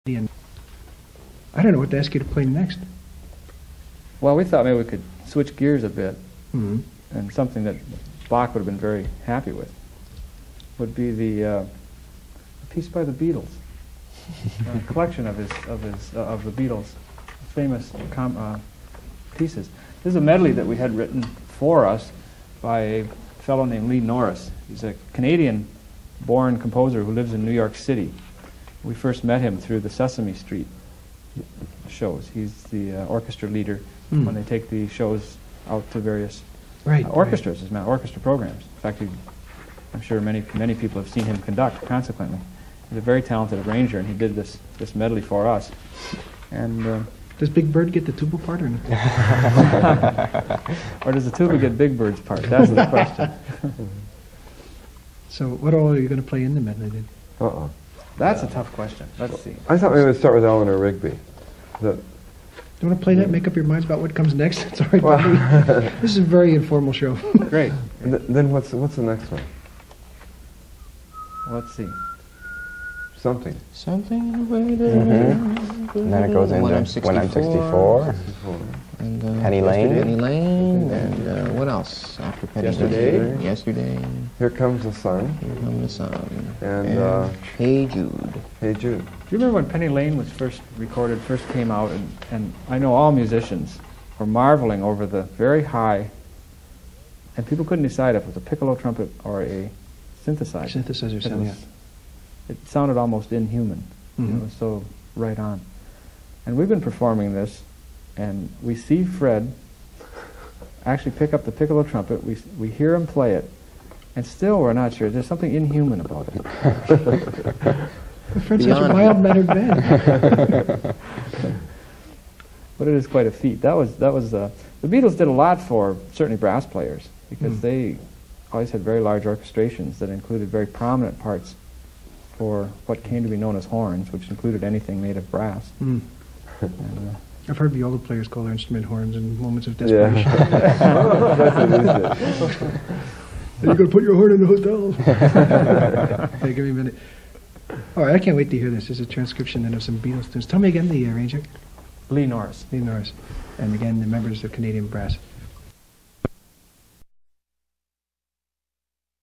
And I don't know what to ask you to play next. Well, we thought maybe we could switch gears a bit, Mm-hmm. and something that Bach would have been very happy with would be the piece by the Beatles, a collection of the Beatles' famous pieces. This is a medley that we had written for us by a fellow named Lee Norris. He's a Canadian-born composer who lives in New York City. We first met him through the Sesame Street shows. He's the orchestra leader when they take the shows out to various orchestras, as orchestra programs. In fact, I'm sure many people have seen him conduct. Consequently, he's a very talented arranger, and he did this medley for us. And does Big Bird get the tuba part or not? or does the tuba get Big Bird's part? That's the question. So, what all are you going to play in the medley then? That's a tough question. Let's see. I thought maybe we'd start with Eleanor Rigby. Do you want to play that? Make up your minds about what comes next. It's all right by me. This is a very informal show. Great. Then what's the next one? Let's see. Something. Something in the way that and then it goes into When I'm 64. And, Penny Lane. And what else? After Penny Lane. Yesterday. Here Comes the Sun. Here Comes the Sun. And Hey Jude. Hey Jude. Do you remember when Penny Lane was first recorded, first came out, and I know all musicians were marveling over the very high, and people couldn't decide if it was a piccolo trumpet or a synthesizer. Synthesizer sound, yeah. It sounded almost inhuman. Mm-hmm. It was so right on. And we've been performing this, and we see Fred actually pick up the piccolo trumpet, we hear him play it, and still we're not sure. There's something inhuman about it. Fred's such a mild-mannered man. But it is quite a feat. That was the Beatles did a lot for certainly brass players, because they always had very large orchestrations that included very prominent parts for what came to be known as horns, which included anything made of brass. And, I've heard viola players call their instrument horns in moments of desperation. You're going to put your horn in the hotel. Hey, give me a minute. All right, I can't wait to hear this. This is a transcription then of some Beatles tunes. Tell me again the arranger. Lee Norris. Lee Norris. And again, the members of Canadian Brass.